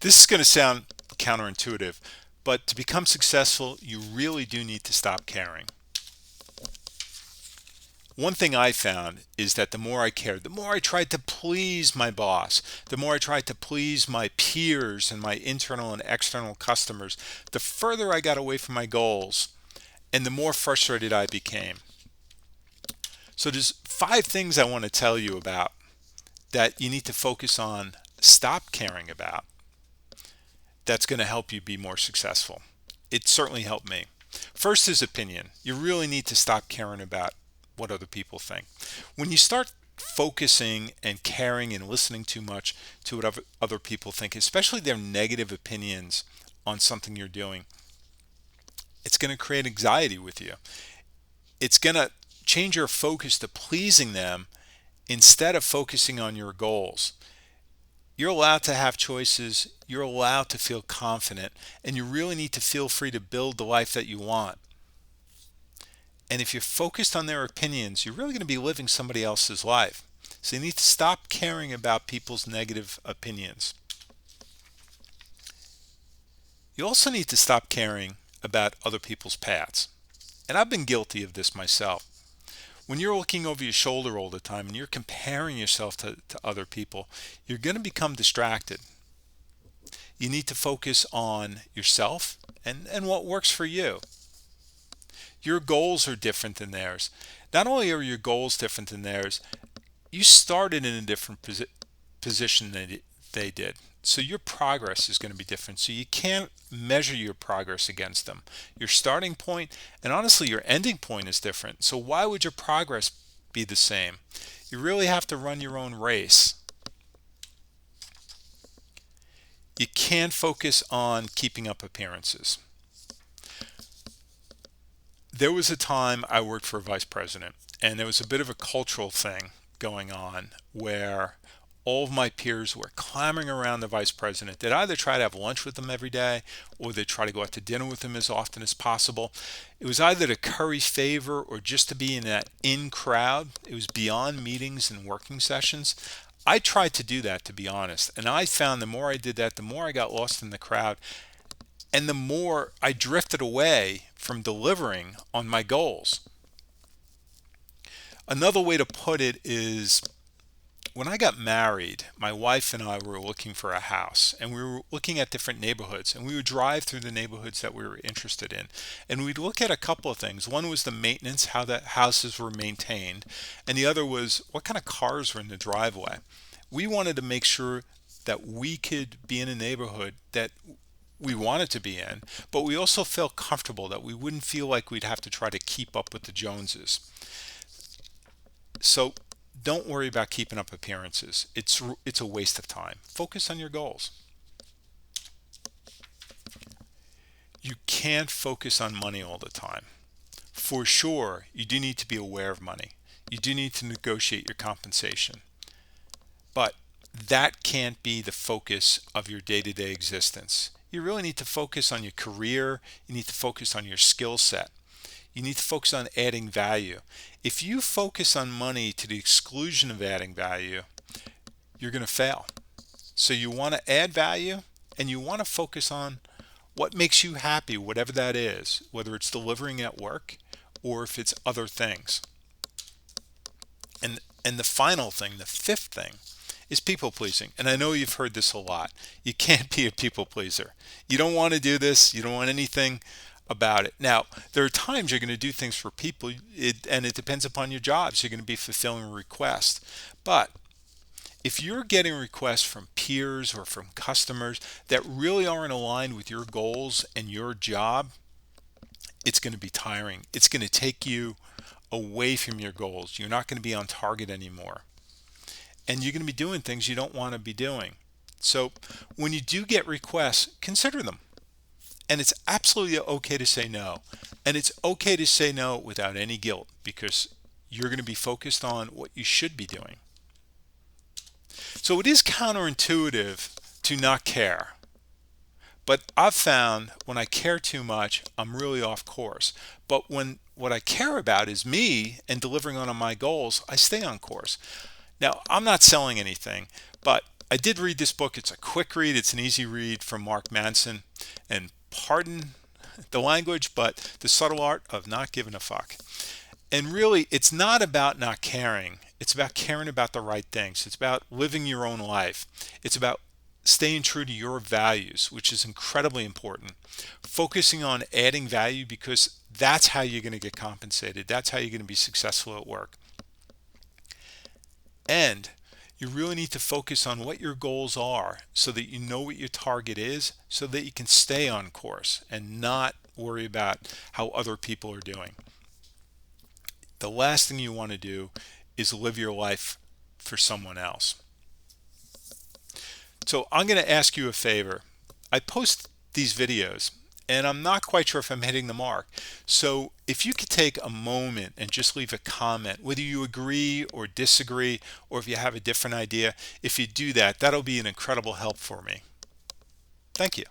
This is going to sound counterintuitive, but to become successful, you really do need to stop caring. One thing I found is that the more I cared, the more I tried to please my boss, the more I tried to please my peers and my internal and external customers, the further I got away from my goals and the more frustrated I became. So there's 5 things I want to tell you about that you need to focus on, stop caring about, that's going to help you be more successful. It certainly helped me. First is opinion. You really need to stop caring about what other people think. When you start focusing and caring and listening too much to what other people think, especially their negative opinions on something you're doing, it's going to create anxiety with you. It's going to change your focus to pleasing them instead of focusing on your goals. You're allowed to have choices, you're allowed to feel confident, and you really need to feel free to build the life that you want. And if you're focused on their opinions, you're really going to be living somebody else's life. So you need to stop caring about people's negative opinions. You also need to stop caring about other people's paths. And I've been guilty of this myself. When you're looking over your shoulder all the time and you're comparing yourself to other people, you're going to become distracted. You need to focus on yourself and what works for you. Your goals are different than theirs. Not only are your goals different than theirs, you started in a different position than they did. So your progress is going to be different. So you can't measure your progress against them. Your starting point and honestly your ending point is different. So why would your progress be the same? You really have to run your own race. You can't focus on keeping up appearances. There was a time I worked for a vice president, and there was a bit of a cultural thing going on where all of my peers were clamoring around the vice president. They'd either try to have lunch with him every day or they'd try to go out to dinner with him as often as possible. It was either to curry favor or just to be in that in crowd. It was beyond meetings and working sessions. I tried to do that, to be honest, and I found the more I did that, the more I got lost in the crowd and the more I drifted away from delivering on my goals. Another way to put it is when I got married, my wife and I were looking for a house and we were looking at different neighborhoods and we would drive through the neighborhoods that we were interested in. And we'd look at a couple of things. One was the maintenance, how the houses were maintained, and the other was what kind of cars were in the driveway. We wanted to make sure that we could be in a neighborhood that we wanted to be in, but we also felt comfortable that we wouldn't feel like we'd have to try to keep up with the Joneses. So don't worry about keeping up appearances. It's a waste of time. Focus on your goals. You can't focus on money all the time. For sure, you do need to be aware of money. You do need to negotiate your compensation. But that can't be the focus of your day-to-day existence. You really need to focus on your career. You need to focus on your skill set. You need to focus on adding value. If you focus on money to the exclusion of adding value, you're going to fail. So you want to add value and you want to focus on what makes you happy, whatever that is, whether it's delivering at work or if it's other things. And the final thing, the fifth thing, is people pleasing. And I know you've heard this a lot. You can't be a people pleaser. You don't want to do this. You don't want anything about it. Now, there are times you're going to do things for people, and it depends upon your jobs. You're going to be fulfilling requests. But if you're getting requests from peers or from customers that really aren't aligned with your goals and your job, it's going to be tiring. It's going to take you away from your goals. You're not going to be on target anymore. And you're going to be doing things you don't want to be doing. So when you do get requests, consider them. And it's absolutely okay to say no. And it's okay to say no without any guilt because you're going to be focused on what you should be doing. So it is counterintuitive to not care. But I've found when I care too much, I'm really off course. But when what I care about is me and delivering on my goals, I stay on course. Now, I'm not selling anything, but I did read this book. It's a quick read. It's an easy read from Mark Manson. And pardon the language, but The Subtle Art of Not Giving a Fuck. And really, it's not about not caring. It's about caring about the right things. It's about living your own life. It's about staying true to your values, which is incredibly important. Focusing on adding value, because that's how you're going to get compensated. That's how you're going to be successful at work. And you really need to focus on what your goals are so that you know what your target is, so that you can stay on course and not worry about how other people are doing. The last thing you want to do is live your life for someone else. So I'm going to ask you a favor. I post these videos and I'm not quite sure if I'm hitting the mark. So if you could take a moment and just leave a comment, whether you agree or disagree, or if you have a different idea, if you do that, that'll be an incredible help for me. Thank you.